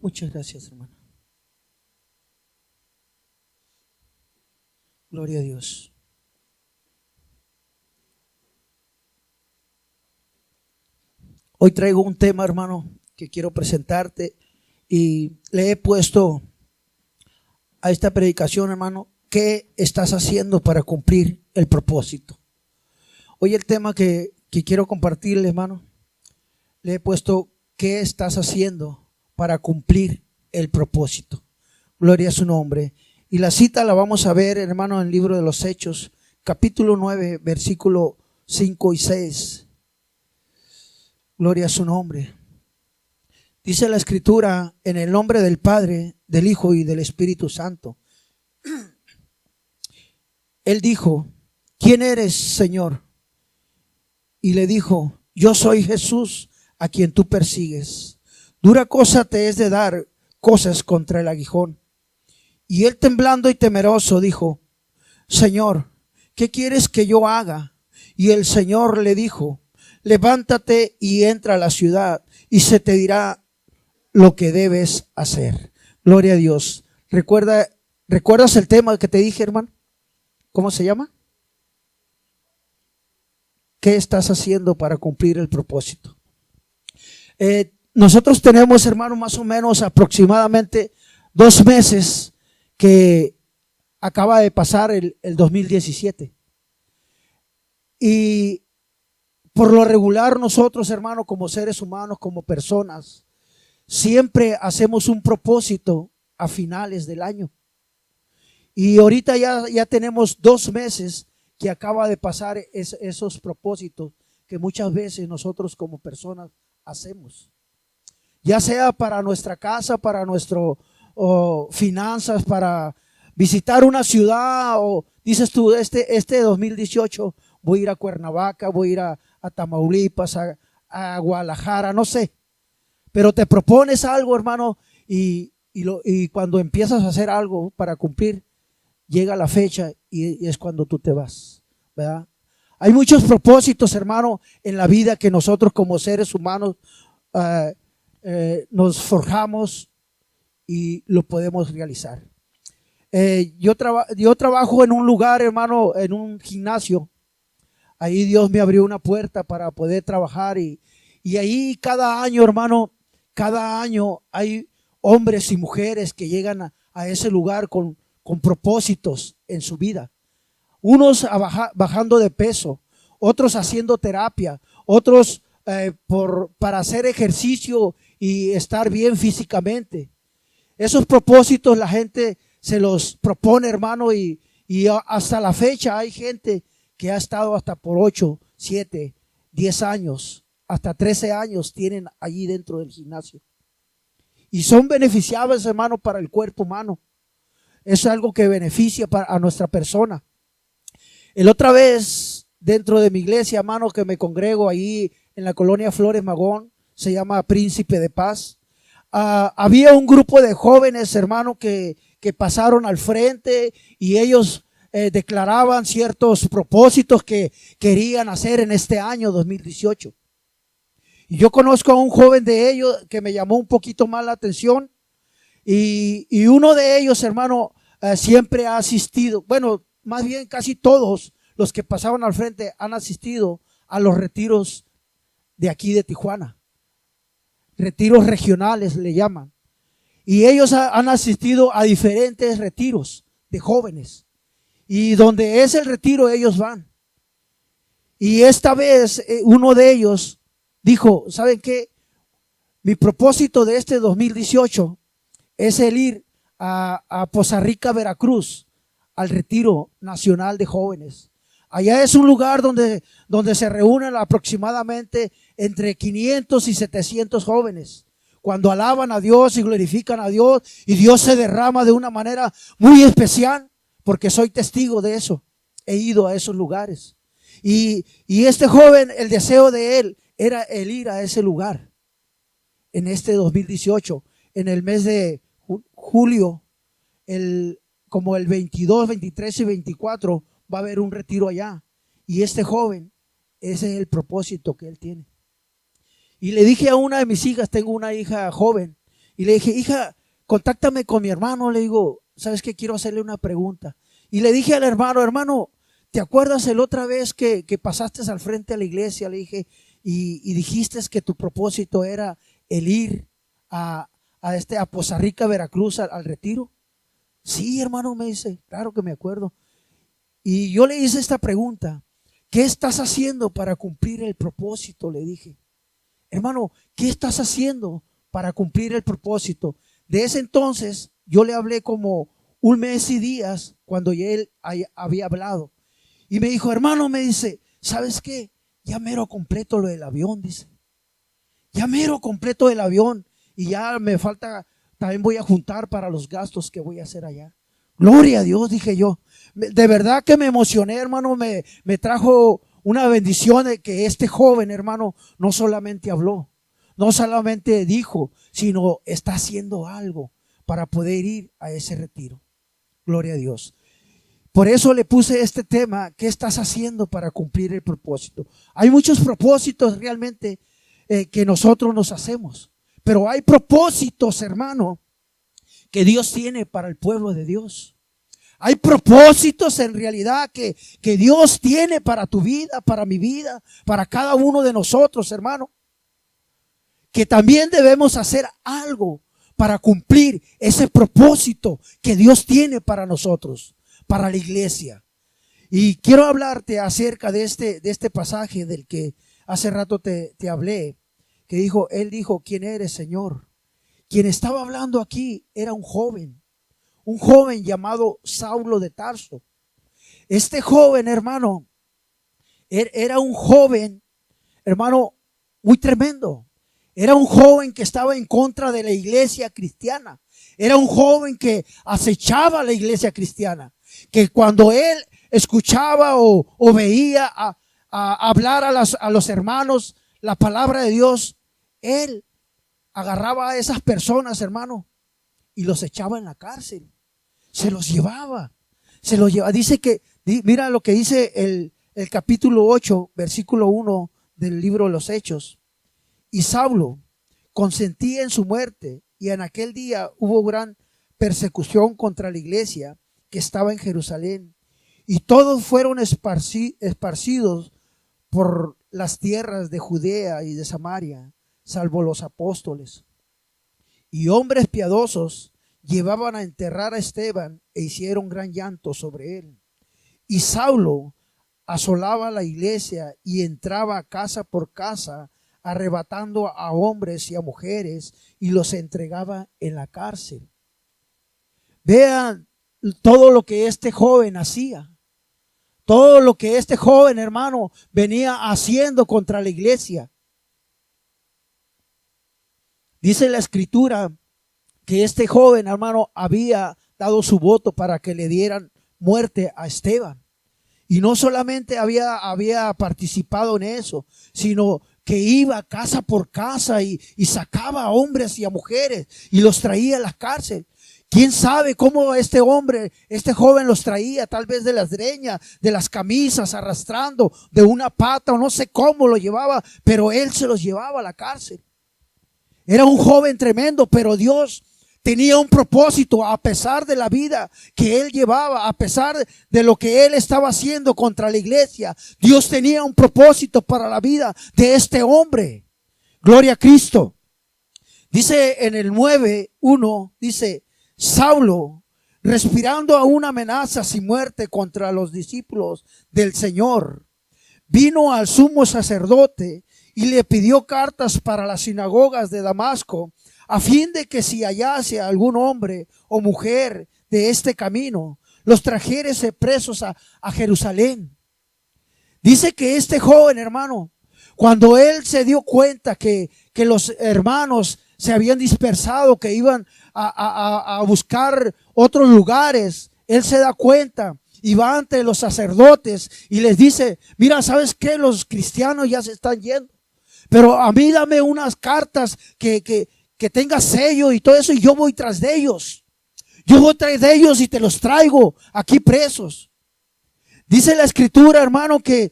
Muchas gracias, hermano. Gloria a Dios. Hoy traigo un tema, hermano, que quiero presentarte y le he puesto a esta predicación, hermano, ¿qué estás haciendo para cumplir el propósito? Hoy el tema que quiero compartirle, hermano, le he puesto ¿qué estás haciendo para cumplir el propósito? Gloria a su nombre. Y la cita la vamos a ver, hermano, en el libro de los Hechos, capítulo 9, versículo 5 y 6. Gloria a su nombre. Dice la Escritura: en el nombre del Padre, del Hijo y del Espíritu Santo. Él dijo: ¿quién eres, Señor? Y le dijo: yo soy Jesús, a quien tú persigues. Dura cosa te es de dar cosas contra el aguijón. Y él, temblando y temeroso, dijo: Señor, ¿qué quieres que yo haga? Y el Señor le dijo: levántate y entra a la ciudad, y se te dirá lo que debes hacer. Gloria a Dios. ¿Recuerdas el tema que te dije, hermano? ¿Cómo se llama? ¿Qué estás haciendo para cumplir el propósito? Nosotros tenemos, hermano, más o menos aproximadamente 2 meses que acaba de pasar el 2017. Y por lo regular nosotros, hermano, como seres humanos, como personas, siempre hacemos un propósito a finales del año. Y ahorita ya tenemos 2 meses que acaba de pasar esos propósitos que muchas veces nosotros como personas hacemos. Ya sea para nuestra casa, para nuestro finanzas, para visitar una ciudad, o dices tú, este 2018 voy a ir a Cuernavaca, voy a ir a Tamaulipas, a Guadalajara, no sé. Pero te propones algo, hermano, y cuando empiezas a hacer algo para cumplir, llega la fecha y es cuando tú te vas, ¿verdad? Hay muchos propósitos, hermano, en la vida que nosotros como seres humanos nos forjamos y lo podemos realizar. Yo trabajo en un lugar, hermano, en un gimnasio. Ahí Dios me abrió una puerta para poder trabajar y ahí cada año, hermano, cada año hay hombres y mujeres que llegan a ese lugar con propósitos en su vida. Unos bajando de peso, otros haciendo terapia, otros para hacer ejercicio y estar bien físicamente. Esos propósitos la gente se los propone, hermano, y hasta la fecha hay gente que ha estado hasta por 8, 7, 10 años, hasta 13 años tienen allí dentro del gimnasio. Y son beneficiables, hermano, para el cuerpo humano. Es algo que beneficia a nuestra persona. El otra vez, dentro de mi iglesia, hermano, que me congrego ahí en la colonia Flores Magón, se llama Príncipe de Paz. Había un grupo de jóvenes, hermano, que pasaron al frente y ellos declaraban ciertos propósitos que querían hacer en este año 2018. Y yo conozco a un joven de ellos que me llamó un poquito más la atención y uno de ellos, hermano, siempre ha asistido, bueno, más bien casi todos los que pasaban al frente han asistido a los retiros de aquí de Tijuana. Retiros regionales le llaman. Y ellos han asistido a diferentes retiros de jóvenes. Y donde es el retiro ellos van. Y esta vez uno de ellos dijo: ¿saben qué? Mi propósito de este 2018 es el ir a Poza Rica, Veracruz, al retiro nacional de jóvenes. Allá es un lugar donde se reúnen aproximadamente entre 500 y 700 jóvenes. Cuando alaban a Dios y glorifican a Dios, y Dios se derrama de una manera muy especial, porque soy testigo de eso. He ido a esos lugares. Y este joven, el deseo de él era el ir a ese lugar. En este 2018, en el mes de julio, como el 22, 23 y 24, va a haber un retiro allá. Y este joven, ese es el propósito que él tiene. Y le dije a una de mis hijas, tengo una hija joven, Y le dije, hija, contáctame con mi hermano. Le digo, ¿sabes qué? Quiero hacerle una pregunta. Y le dije al hermano, hermano, ¿te acuerdas la otra vez que pasaste al frente a la iglesia? Le dije, y dijiste que tu propósito era el ir a Poza Rica, Veracruz, al retiro. Sí, hermano, me dice, claro que me acuerdo. Y yo le hice esta pregunta, ¿qué estás haciendo para cumplir el propósito? Le dije, hermano, ¿qué estás haciendo para cumplir el propósito? De ese entonces yo le hablé como un mes y días cuando ya él había hablado. Y me dijo, hermano, me dice, ¿sabes qué? Ya mero completo lo del avión, dice. Ya mero completo el avión. Y ya me falta, también voy a juntar para los gastos que voy a hacer allá. Gloria a Dios, dije yo. De verdad que me emocioné, hermano. Me trajo una bendición de que este joven, hermano, no solamente habló, no solamente dijo, sino está haciendo algo para poder ir a ese retiro. Gloria a Dios. Por eso le puse este tema, ¿qué estás haciendo para cumplir el propósito? Hay muchos propósitos realmente que nosotros nos hacemos, pero hay propósitos, hermano, que Dios tiene para el pueblo de Dios. Hay propósitos en realidad que Dios tiene para tu vida, para mi vida, para cada uno de nosotros, hermano. Que también debemos hacer algo para cumplir ese propósito que Dios tiene para nosotros, para la iglesia. Y quiero hablarte acerca de este pasaje del que hace rato te hablé, que él dijo, ¿quién eres, Señor? Quien estaba hablando aquí era un joven llamado Saulo de Tarso. Este joven, hermano, era un joven, hermano, muy tremendo. Era un joven que estaba en contra de la iglesia cristiana. Era un joven que acechaba a la iglesia cristiana. Que cuando él escuchaba o veía a hablar a los hermanos la palabra de Dios, él agarraba a esas personas, hermano, y los echaba en la cárcel. Se los llevaba. Dice que, mira lo que dice el capítulo 8, versículo 1 del libro de los Hechos. Y Saulo consentía en su muerte, y en aquel día hubo gran persecución contra la iglesia que estaba en Jerusalén, y todos fueron esparcidos por las tierras de Judea y de Samaria, salvo los apóstoles. Y hombres piadosos llevaban a enterrar a Esteban e hicieron gran llanto sobre él. Y Saulo asolaba la iglesia y entraba casa por casa, arrebatando a hombres y a mujeres, y los entregaba en la cárcel. Vean todo lo que este joven hacía. Todo lo que este joven, hermano, venía haciendo contra la iglesia. Dice la escritura que este joven, hermano, había dado su voto para que le dieran muerte a Esteban. Y no solamente había participado en eso, sino que iba casa por casa y sacaba a hombres y a mujeres y los traía a la cárcel. ¿Quién sabe cómo este joven los traía? Tal vez de las greñas, de las camisas, arrastrando de una pata, o no sé cómo lo llevaba, pero él se los llevaba a la cárcel. Era un joven tremendo, pero Dios tenía un propósito a pesar de la vida que él llevaba, a pesar de lo que él estaba haciendo contra la iglesia. Dios tenía un propósito para la vida de este hombre. Gloria a Cristo. Dice en el 9:1, dice, Saulo, respirando aún amenazas y muerte contra los discípulos del Señor, vino al sumo sacerdote y le pidió cartas para las sinagogas de Damasco, a fin de que si hallase a algún hombre o mujer de este camino, los trajese presos a Jerusalén. Dice que este joven, hermano, cuando él se dio cuenta que los hermanos se habían dispersado, que iban a buscar otros lugares, él se da cuenta y va ante los sacerdotes y les dice, mira, ¿sabes qué? Los cristianos ya se están yendo, pero a mí dame unas cartas que tenga sello y todo eso, y yo voy tras de ellos. Yo voy tras de ellos y te los traigo aquí presos. Dice la escritura, hermano, que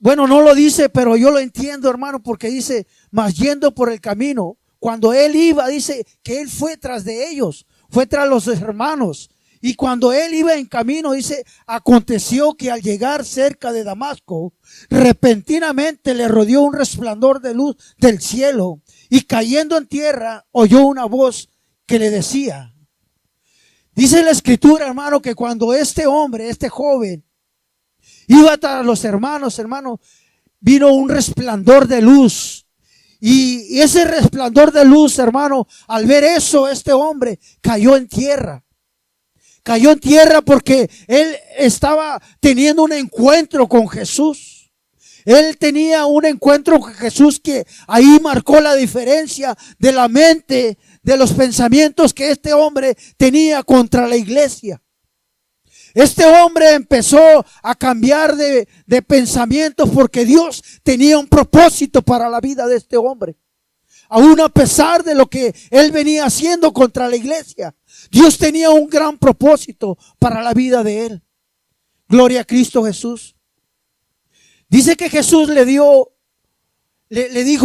bueno, no lo dice, pero yo lo entiendo, hermano, porque dice, mas yendo por el camino, cuando él iba, dice que él fue tras de ellos, fue tras los hermanos. Y cuando él iba en camino, dice, aconteció que al llegar cerca de Damasco, repentinamente le rodeó un resplandor de luz del cielo, y cayendo en tierra, oyó una voz que le decía. Dice la escritura, hermano, que cuando este hombre, este joven, iba tras los hermanos, vino un resplandor de luz. Y ese resplandor de luz, hermano, al ver eso, este hombre cayó en tierra. Cayó en tierra porque él estaba teniendo un encuentro con Jesús. Él tenía un encuentro con Jesús que ahí marcó la diferencia de la mente, de los pensamientos que este hombre tenía contra la iglesia. Este hombre empezó a cambiar de pensamientos porque Dios tenía un propósito para la vida de este hombre. Aún a pesar de lo que él venía haciendo contra la iglesia, Dios tenía un gran propósito para la vida de él. Gloria a Cristo Jesús. Dice que Jesús le dijo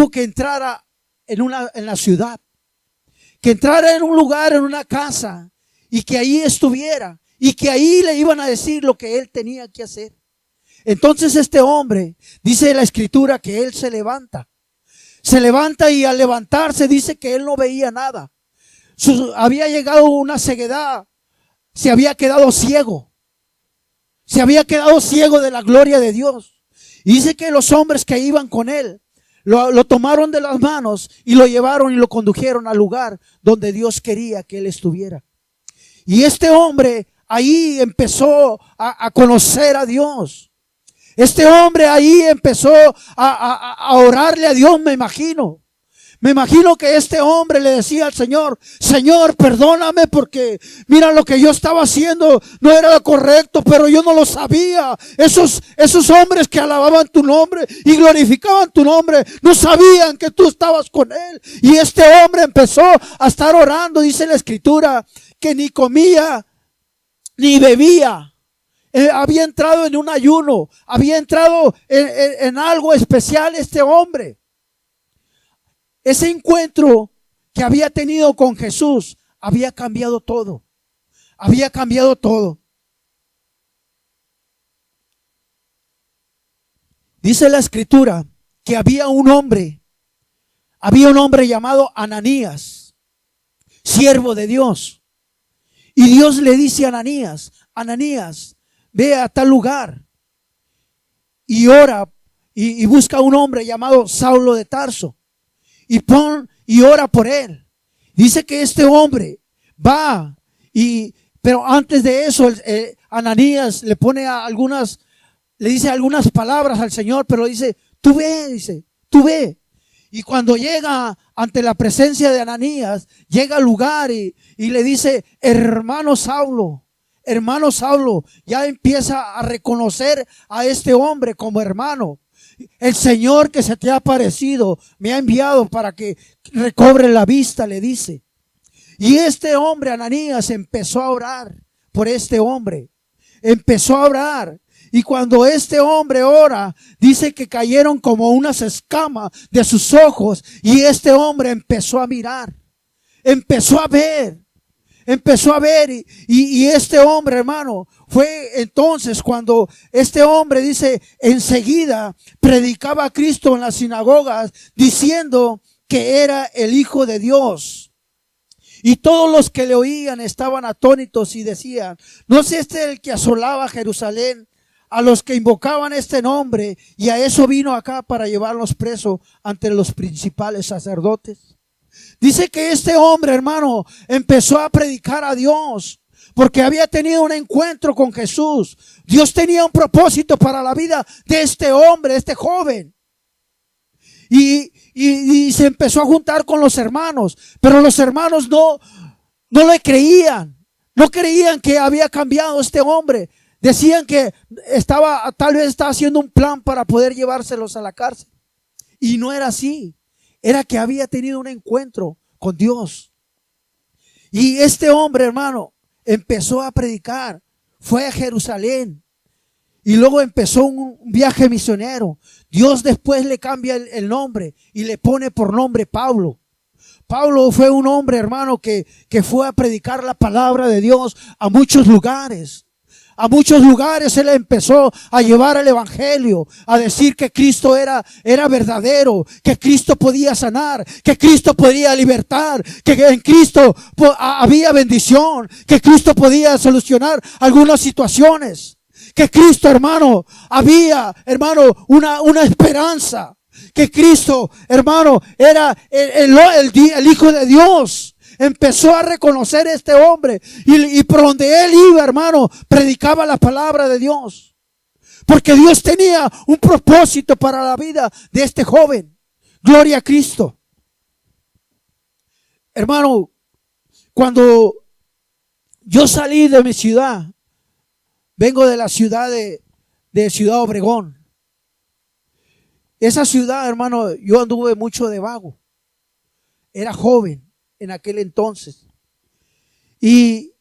que entrara en la ciudad, que entrara en un lugar, en una casa, y que ahí estuviera, y que ahí le iban a decir lo que él tenía que hacer. Entonces este hombre, dice la escritura, que él se levanta y al levantarse dice que él no veía nada. Había llegado una ceguedad, se había quedado ciego de la gloria de Dios. Y dice que los hombres que iban con él lo tomaron de las manos y lo llevaron y lo condujeron al lugar donde Dios quería que él estuviera. Y este hombre ahí empezó a conocer a Dios. Este hombre ahí empezó a orarle a Dios, me imagino. Me imagino que este hombre le decía al Señor, Señor, perdóname porque mira lo que yo estaba haciendo no era lo correcto, pero yo no lo sabía. Esos hombres que alababan tu nombre y glorificaban tu nombre no sabían que tú estabas con él. Y este hombre empezó a estar orando, dice la escritura, que ni comía ni bebía. Había entrado en un ayuno, había entrado en algo especial este hombre. Ese encuentro que había tenido con Jesús había cambiado todo. Había cambiado todo. Dice la escritura que había un hombre llamado Ananías, siervo de Dios. Y Dios le dice a Ananías, Ananías, ve a tal lugar y ora y busca a un hombre llamado Saulo de Tarso. Y ora por él. Dice que este hombre va pero antes de eso Ananías le dice algunas palabras al Señor, pero dice, tú ve. Y cuando llega ante la presencia de Ananías, llega al lugar y le dice, hermano Saulo, ya empieza a reconocer a este hombre como hermano. El Señor que se te ha aparecido me ha enviado para que recobre la vista, le dice. Y este hombre, Ananías, empezó a orar por este hombre. Empezó a orar. Y cuando este hombre ora, dice que cayeron como unas escamas de sus ojos. Y este hombre empezó a mirar. Empezó a ver. Y este hombre, hermano, fue entonces cuando este hombre dice, enseguida predicaba a Cristo en las sinagogas diciendo que era el Hijo de Dios. Y todos los que le oían estaban atónitos y decían, ¿no es este el que asolaba Jerusalén a los que invocaban este nombre? Y a eso vino acá para llevarlos presos ante los principales sacerdotes. Dice que este hombre, hermano, empezó a predicar a Dios porque había tenido un encuentro con Jesús. Dios tenía un propósito para la vida de este hombre, este joven. Y se empezó a juntar con los hermanos, pero los hermanos no le creían. No creían que había cambiado este hombre. Decían que tal vez estaba haciendo un plan para poder llevárselos a la cárcel. Y no era así. Era que había tenido un encuentro con Dios. Y este hombre, hermano, empezó a predicar. Fue a Jerusalén. Y luego empezó un viaje misionero. Dios después le cambia el nombre y le pone por nombre Pablo. Pablo fue un hombre, hermano, que fue a predicar la palabra de Dios a muchos lugares. A muchos lugares él empezó a llevar el evangelio, a decir que Cristo era verdadero, que Cristo podía sanar, que Cristo podía libertar, que en Cristo había bendición, que Cristo podía solucionar algunas situaciones, que Cristo, hermano, había, hermano, una esperanza, que Cristo, hermano, era el Hijo de Dios. Empezó a reconocer este hombre y por donde él iba, hermano, predicaba la palabra de Dios. Porque Dios tenía un propósito para la vida de este joven. Gloria a Cristo. Hermano, cuando yo salí de mi ciudad, vengo de la ciudad de Ciudad Obregón. Esa ciudad, hermano, yo anduve mucho de vago. Era joven en aquel entonces. Y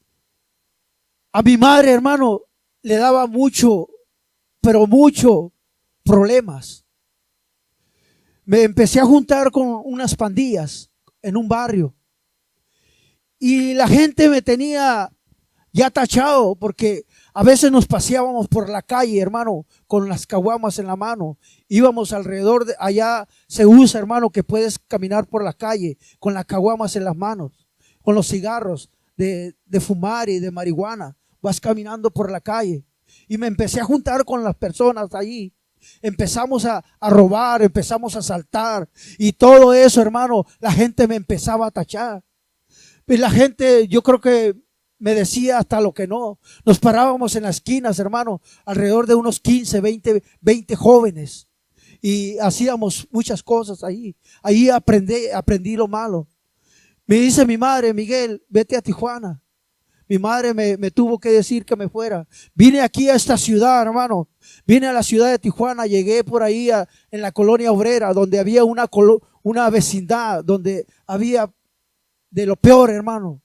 a mi madre, hermano, le daba mucho, pero mucho problemas. Me empecé a juntar con unas pandillas en un barrio. Y la gente me tenía ya tachado porque a veces nos paseábamos por la calle, hermano, con las caguamas en la mano. Íbamos alrededor de allá, se usa, hermano, que puedes caminar por la calle con las caguamas en las manos, con los cigarros de fumar y de marihuana. Vas caminando por la calle. Y me empecé a juntar con las personas allí. Empezamos a robar, empezamos a asaltar. Y todo eso, hermano, la gente me empezaba a tachar. Y la gente, yo creo que me decía hasta lo que no. Nos parábamos en las esquinas, hermano, alrededor de unos 15, 20 jóvenes. Y hacíamos muchas cosas ahí. Ahí aprendí lo malo. Me dice mi madre, Miguel, vete a Tijuana. Mi madre me tuvo que decir que me fuera. Vine aquí a esta ciudad, hermano. Vine a la ciudad de Tijuana, llegué por ahí en la colonia obrera, donde había una vecindad, donde había de lo peor, hermano.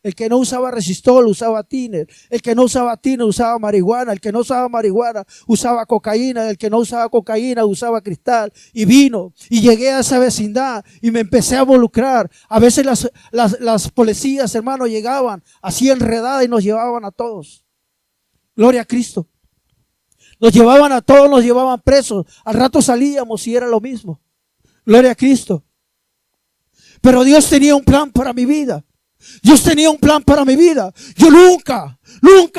El que no usaba resistol usaba tiner. El que no usaba tiner usaba marihuana. El que no usaba marihuana usaba cocaína. El que no usaba cocaína usaba cristal y vino. Y llegué a esa vecindad y me empecé a involucrar. A veces las policías, hermano, llegaban así enredadas y nos llevaban a todos. Gloria a Cristo. Nos llevaban a todos, nos llevaban presos. Al rato salíamos y era lo mismo. Gloria a Cristo. Pero Dios tenía un plan para mi vida. Dios tenía un plan para mi vida. Yo nunca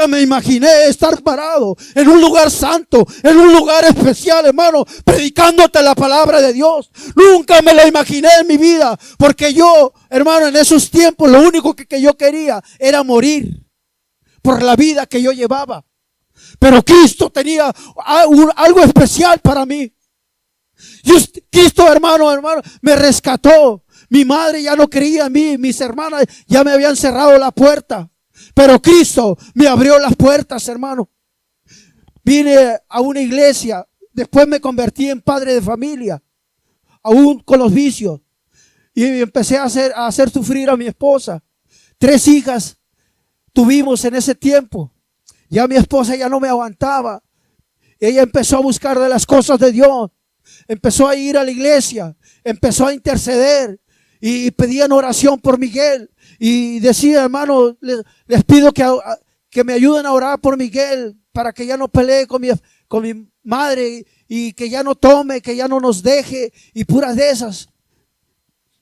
me imaginé estar parado en un lugar santo, en un lugar especial, hermano, predicándote la palabra de Dios. Nunca me lo imaginé en mi vida, porque yo, hermano, en esos tiempos lo único que yo quería era morir por la vida que yo llevaba. Pero Cristo tenía algo especial para mí. Cristo, hermano, me rescató. Mi madre ya no creía en mí, mis hermanas ya me habían cerrado la puerta. Pero Cristo me abrió las puertas, hermano. Vine a una iglesia, después me convertí en padre de familia, aún con los vicios. Y empecé a hacer sufrir a mi esposa. 3 hijas tuvimos en ese tiempo. Ya mi esposa ya no me aguantaba. Ella empezó a buscar de las cosas de Dios. Empezó a ir a la iglesia, empezó a interceder. Y pedían oración por Miguel. Y decía, hermano, les pido que me ayuden a orar por Miguel para que ya no pelee con mi madre y que ya no tome, que ya no nos deje y puras de esas.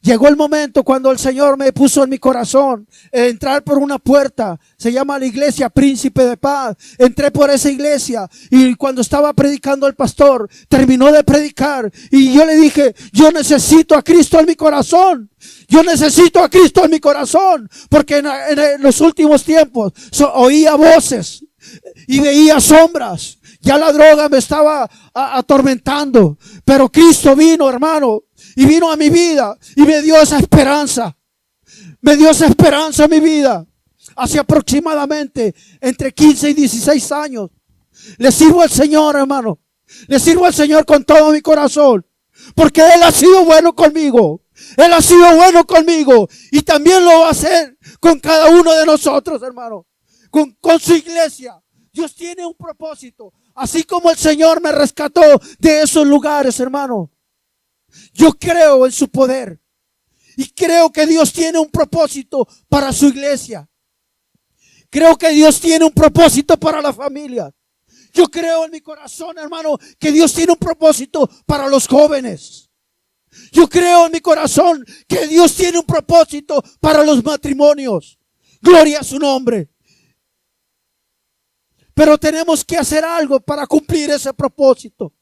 Llegó el momento cuando el Señor me puso en mi corazón entrar por una puerta, se llama la iglesia Príncipe de Paz. Entré por esa iglesia y cuando estaba predicando el pastor, terminó de predicar y yo le dije, yo necesito a Cristo en mi corazón. Yo necesito a Cristo en mi corazón, porque en los últimos tiempos oía voces y veía sombras. Ya la droga me estaba atormentando, pero Cristo vino, hermano, y vino a mi vida y me dio esa esperanza. Me dio esa esperanza a mi vida. Hace aproximadamente entre 15 y 16 años. Le sirvo al Señor, hermano. Le sirvo al Señor con todo mi corazón. Porque Él ha sido bueno conmigo. Él ha sido bueno conmigo. Y también lo va a hacer con cada uno de nosotros, hermano. Con su iglesia. Dios tiene un propósito. Así como el Señor me rescató de esos lugares, hermano. Yo creo en su poder. Y creo que Dios tiene un propósito para su iglesia. Creo que Dios tiene un propósito para la familia. Yo creo en mi corazón, hermano, que Dios tiene un propósito para los jóvenes. Yo creo en mi corazón que Dios tiene un propósito para los matrimonios. Gloria a su nombre. Pero tenemos que hacer algo para cumplir ese propósito.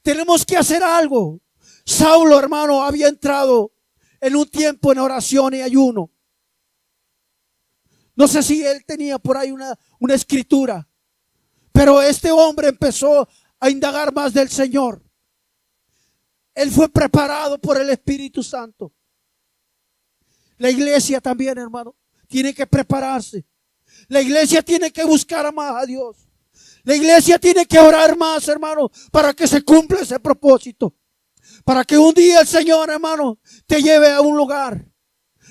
Tenemos que hacer algo. Saulo, hermano, había entrado en un tiempo en oración y ayuno. No sé si él tenía por ahí una escritura, pero este hombre empezó a indagar más del Señor. Él fue preparado por el Espíritu Santo. La iglesia también, hermano, tiene que prepararse. La iglesia tiene que buscar más a Dios. La iglesia tiene que orar más, hermano, para que se cumpla ese propósito. Para que un día el Señor, hermano, te lleve a un lugar.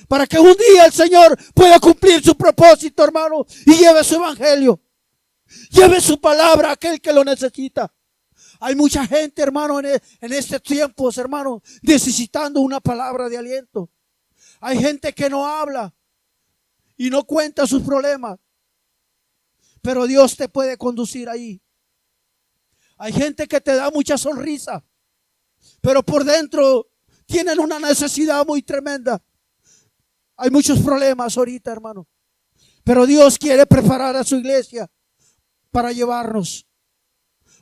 Para que un día el Señor pueda cumplir su propósito, hermano, y lleve su evangelio. Lleve su palabra a aquel que lo necesita. Hay mucha gente, hermano, en este tiempo, hermano, necesitando una palabra de aliento. Hay gente que no habla y no cuenta sus problemas. Pero Dios te puede conducir ahí. Hay gente que te da mucha sonrisa, pero por dentro tienen una necesidad muy tremenda. Hay muchos problemas ahorita, hermano. Pero Dios quiere preparar a su iglesia para llevarnos,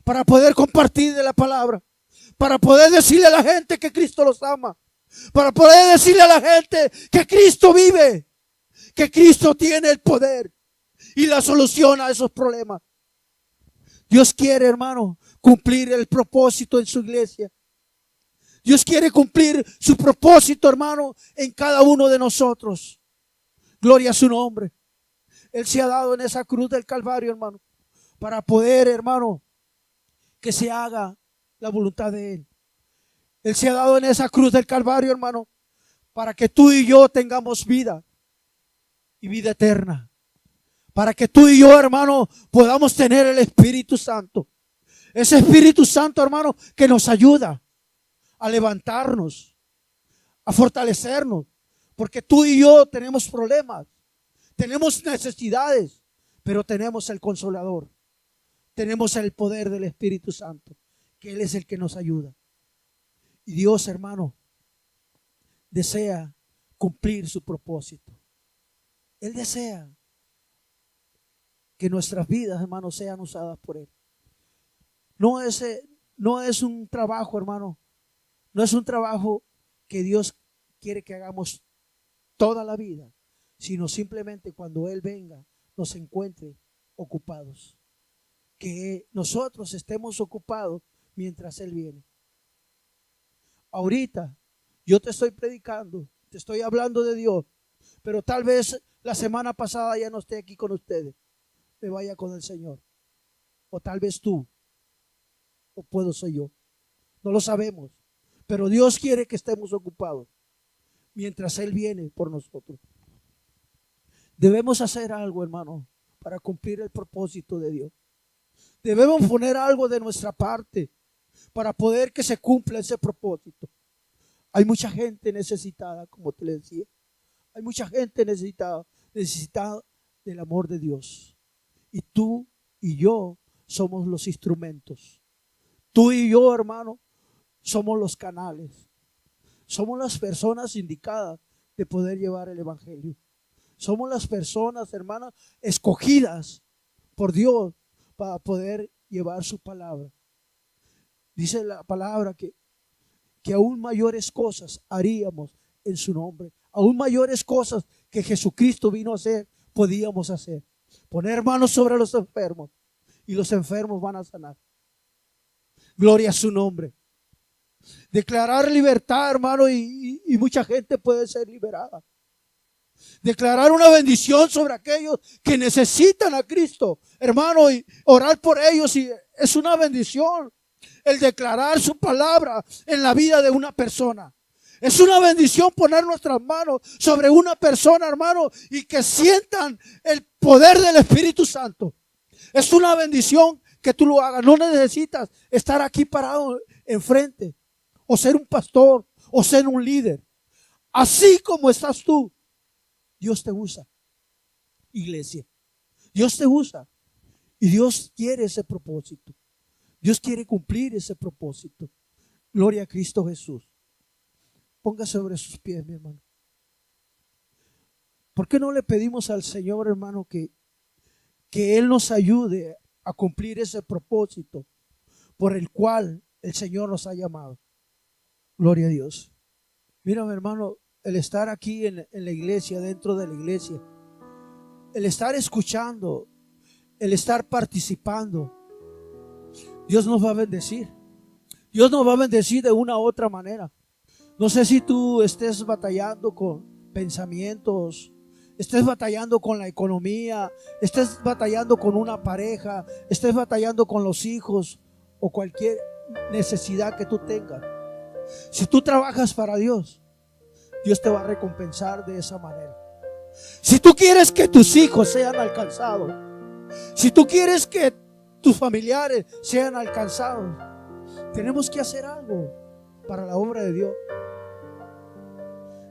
para poder compartir de la palabra, para poder decirle a la gente que Cristo los ama, para poder decirle a la gente que Cristo vive, que Cristo tiene el poder y la solución a esos problemas. Dios quiere, hermano, cumplir el propósito en su iglesia. Dios quiere cumplir su propósito, hermano, en cada uno de nosotros. Gloria a su nombre. Él se ha dado en esa cruz del Calvario, hermano, para poder, hermano, que se haga la voluntad de Él. Él se ha dado en esa cruz del Calvario, hermano, para que tú y yo tengamos vida y vida eterna. Para que tú y yo, hermano, podamos tener el Espíritu Santo. Ese Espíritu Santo, hermano, que nos ayuda a levantarnos, a fortalecernos. Porque tú y yo tenemos problemas, tenemos necesidades, pero tenemos el Consolador. Tenemos el poder del Espíritu Santo, que Él es el que nos ayuda. Y Dios, hermano, desea cumplir su propósito. Él desea que nuestras vidas, hermanos, sean usadas por Él. No es un trabajo, hermano. No es un trabajo que Dios quiere que hagamos toda la vida, sino simplemente cuando Él venga, nos encuentre ocupados. Que nosotros estemos ocupados mientras Él viene. Ahorita yo te estoy predicando, te estoy hablando de Dios, pero tal vez la semana pasada ya no esté aquí con ustedes. Me vaya con el Señor. O tal vez tú, o puedo ser yo. No lo sabemos. Pero Dios quiere que estemos ocupados mientras Él viene por nosotros. Debemos hacer algo, hermano, para cumplir el propósito de Dios. Debemos poner algo de nuestra parte para poder que se cumpla ese propósito. Hay mucha gente necesitada, como te le decía. Hay mucha gente necesitada del amor de Dios. Y tú y yo somos los instrumentos. Tú y yo, hermano, somos los canales. Somos las personas indicadas de poder llevar el evangelio. Somos las personas, hermanas, escogidas por Dios para poder llevar su palabra. Dice la palabra que aún mayores cosas haríamos en su nombre. Aún mayores cosas que Jesucristo vino a hacer, podíamos hacer. Poner manos sobre los enfermos y los enfermos van a sanar. Gloria a su nombre. Declarar libertad, hermano, y mucha gente puede ser liberada. Declarar una bendición sobre aquellos que necesitan a Cristo, hermano, y orar por ellos, y es una bendición el declarar su palabra en la vida de una persona. Es una bendición poner nuestras manos sobre una persona, hermano, y que sientan el poder del Espíritu Santo. Es una bendición que tú lo hagas. No necesitas estar aquí parado enfrente, o ser un pastor, o ser un líder. Así como estás tú, Dios te usa, iglesia. Dios te usa y Dios quiere ese propósito. Dios quiere cumplir ese propósito. Gloria a Cristo Jesús. Póngase sobre sus pies, mi hermano. ¿Por qué no le pedimos al Señor, hermano, que Él nos ayude a cumplir ese propósito por el cual el Señor nos ha llamado? Gloria a Dios. Mira, mi hermano, el estar aquí en la iglesia, dentro de la iglesia, el estar escuchando, el estar participando, Dios nos va a bendecir. Dios nos va a bendecir de una u otra manera. No sé si tú estés batallando con pensamientos, estés batallando con la economía, estés batallando con una pareja, estés batallando con los hijos o cualquier necesidad que tú tengas. Si tú trabajas para Dios, Dios te va a recompensar de esa manera. Si tú quieres que tus hijos sean alcanzados, si tú quieres que tus familiares sean alcanzados, tenemos que hacer algo para la obra de Dios.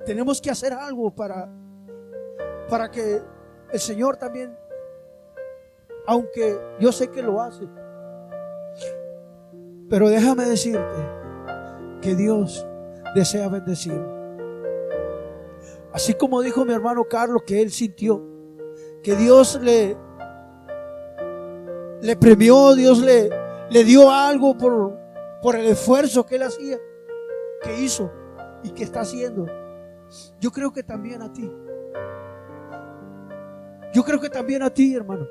Tenemos que hacer algo para que el Señor también, aunque yo sé que lo hace, pero déjame decirte que Dios desea bendecir. Así como dijo mi hermano Carlos que él sintió que Dios le premió, Dios le dio algo por el esfuerzo que él hacía, que hizo y que está haciendo. Yo creo que también a ti. Yo creo que también a ti, hermano.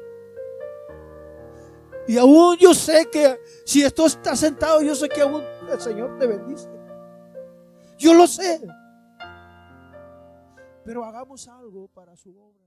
Y aún yo sé que si esto está sentado, yo sé que aún el Señor te bendice. Yo lo sé. Pero hagamos algo para su obra.